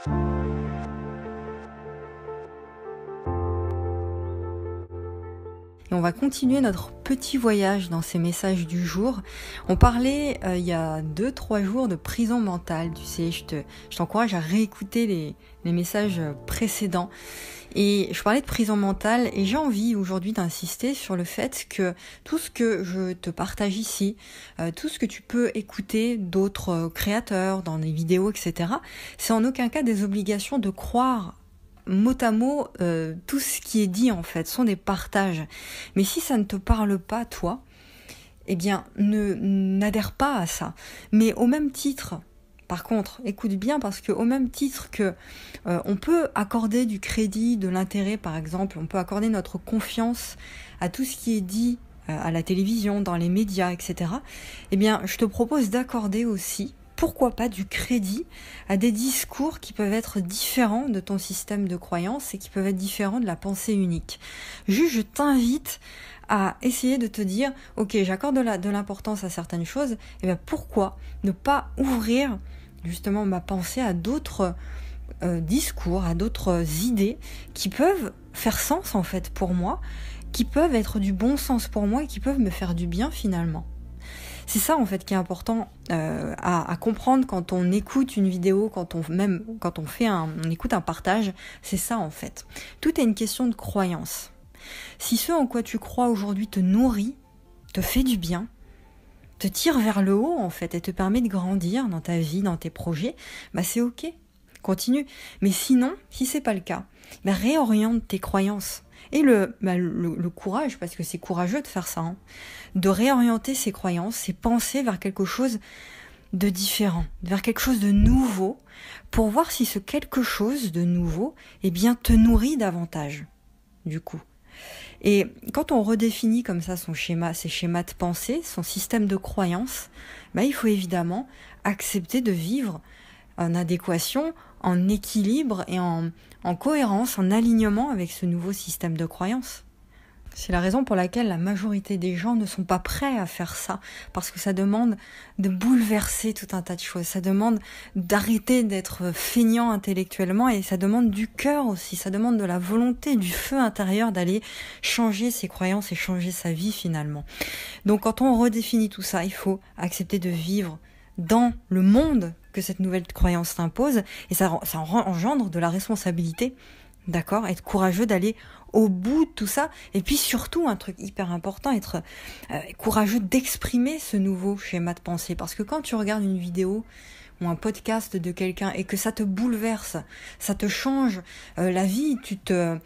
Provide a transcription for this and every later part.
Et on va continuer notre petit voyage dans ces messages du jour. On parlait il y a 2-3 jours de prison mentale. Tu sais, je t'encourage à réécouter les messages précédents. Et je parlais de prison mentale et j'ai envie aujourd'hui d'insister sur le fait que tout ce que je te partage ici, tout ce que tu peux écouter d'autres créateurs dans des vidéos, etc., c'est en aucun cas des obligations de croire mot à mot, tout ce qui est dit en fait sont des partages. Mais si ça ne te parle pas, toi, eh bien, n'adhère pas à ça. Mais au même titre, par contre, écoute bien, parce que au même titre que on peut accorder du crédit, de l'intérêt, par exemple, on peut accorder notre confiance à tout ce qui est dit à la télévision, dans les médias, etc. Eh bien, je te propose d'accorder aussi, pourquoi pas, du crédit à des discours qui peuvent être différents de ton système de croyance et qui peuvent être différents de la pensée unique. Juste, je t'invite à essayer de te dire, ok, j'accorde de l'importance à certaines choses, et bien pourquoi ne pas ouvrir justement ma pensée à d'autres discours, à d'autres idées qui peuvent faire sens en fait pour moi, qui peuvent être du bon sens pour moi et qui peuvent me faire du bien finalement. C'est ça en fait qui est important à comprendre quand on écoute une vidéo, quand on écoute un partage, c'est ça en fait. Tout est une question de croyance. Si ce en quoi tu crois aujourd'hui te nourrit, te fait du bien, te tire vers le haut en fait et te permet de grandir dans ta vie, dans tes projets, bah c'est ok, continue. Mais sinon, si c'est pas le cas, bah réoriente tes croyances. Et le courage, parce que c'est courageux de faire ça, hein, de réorienter ses croyances, ses pensées vers quelque chose de différent, vers quelque chose de nouveau, pour voir si ce quelque chose de nouveau, eh bien, te nourrit davantage, du coup. Et quand on redéfinit comme ça son schéma, ses schémas de pensée, son système de croyance, bah, il faut évidemment accepter de vivre en adéquation, en équilibre et en cohérence, en alignement avec ce nouveau système de croyance. C'est la raison pour laquelle la majorité des gens ne sont pas prêts à faire ça, parce que ça demande de bouleverser tout un tas de choses, ça demande d'arrêter d'être feignant intellectuellement et ça demande du cœur aussi, ça demande de la volonté, du feu intérieur d'aller changer ses croyances et changer sa vie finalement. Donc quand on redéfinit tout ça, il faut accepter de vivre dans le monde que cette nouvelle croyance t'impose et ça engendre de la responsabilité, d'accord, être courageux d'aller au bout de tout ça et puis surtout un truc hyper important, être courageux d'exprimer ce nouveau schéma de pensée parce que quand tu regardes une vidéo ou un podcast de quelqu'un et que ça te bouleverse, ça te change la vie, tu te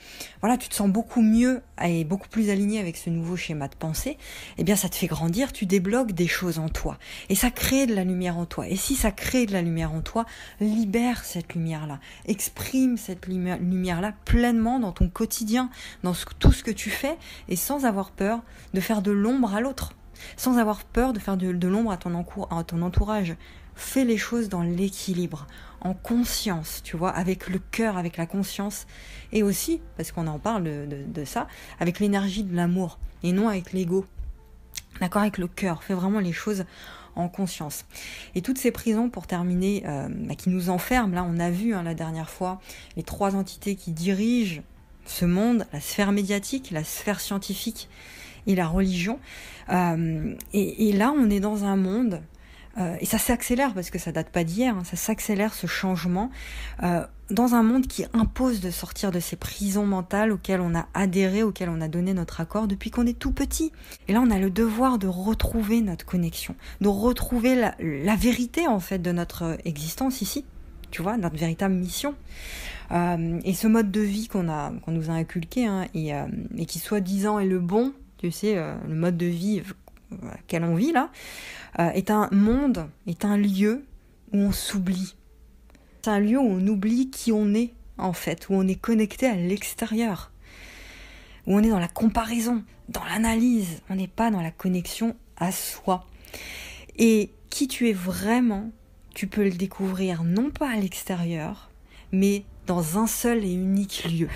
sens beaucoup mieux et beaucoup plus aligné avec ce nouveau schéma de pensée, eh bien ça te fait grandir, tu débloques des choses en toi et ça crée de la lumière en toi. Et si ça crée de la lumière en toi, libère cette lumière-là, exprime cette lumière-là pleinement dans ton quotidien, dans tout ce que tu fais et sans avoir peur de faire de l'ombre à l'autre, sans avoir peur de faire de l'ombre à ton entourage. Fais les choses dans l'équilibre, en conscience, tu vois, avec le cœur, avec la conscience, et aussi, parce qu'on en parle de ça, avec l'énergie de l'amour, et non avec l'ego. D'accord, avec le cœur, fais vraiment les choses en conscience. Et toutes ces prisons, pour terminer, qui nous enferment, là on a vu la dernière fois, les 3 entités qui dirigent ce monde, la sphère médiatique, la sphère scientifique et la religion. Et là on est dans un monde... et ça s'accélère parce que ça date pas d'hier, ça s'accélère ce changement dans un monde qui impose de sortir de ces prisons mentales auxquelles on a adhéré, auxquelles on a donné notre accord depuis qu'on est tout petit. Et là on a le devoir de retrouver notre connexion, de retrouver la vérité en fait de notre existence ici, tu vois, notre véritable mission. Et ce mode de vie qu'on nous a inculqué et qui soi-disant est le bon, tu sais, le mode de vie auquel on vit là, est un monde, est un lieu où on s'oublie. C'est un lieu où on oublie qui on est, en fait, où on est connecté à l'extérieur, où on est dans la comparaison, dans l'analyse, on n'est pas dans la connexion à soi. Et qui tu es vraiment, tu peux le découvrir non pas à l'extérieur, mais dans un seul et unique lieu.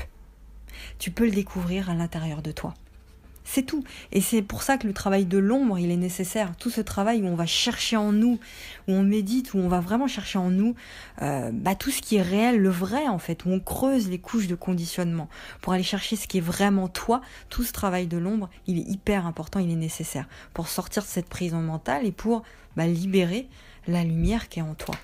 Tu peux le découvrir à l'intérieur de toi. C'est tout. Et c'est pour ça que le travail de l'ombre, il est nécessaire. Tout ce travail où on va chercher en nous, où on médite, où on va vraiment chercher en nous tout ce qui est réel, le vrai en fait, où on creuse les couches de conditionnement pour aller chercher ce qui est vraiment toi. Tout ce travail de l'ombre, il est hyper important, il est nécessaire pour sortir de cette prison mentale et pour libérer la lumière qui est en toi.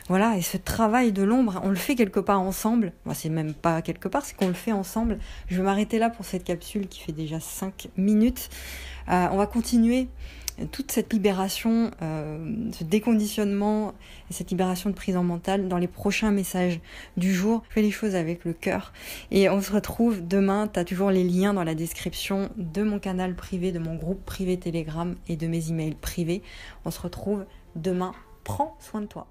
Voilà, et ce travail de l'ombre, on le fait quelque part ensemble. Moi, c'est même pas quelque part, c'est qu'on le fait ensemble. Je vais m'arrêter là pour cette capsule qui fait déjà 5 minutes. On va continuer toute cette libération, ce déconditionnement et cette libération de prison mentale dans les prochains messages du jour. Fais les choses avec le cœur. Et on se retrouve demain. Tu as toujours les liens dans la description de mon canal privé, de mon groupe privé Telegram et de mes emails privés. On se retrouve demain. Prends soin de toi.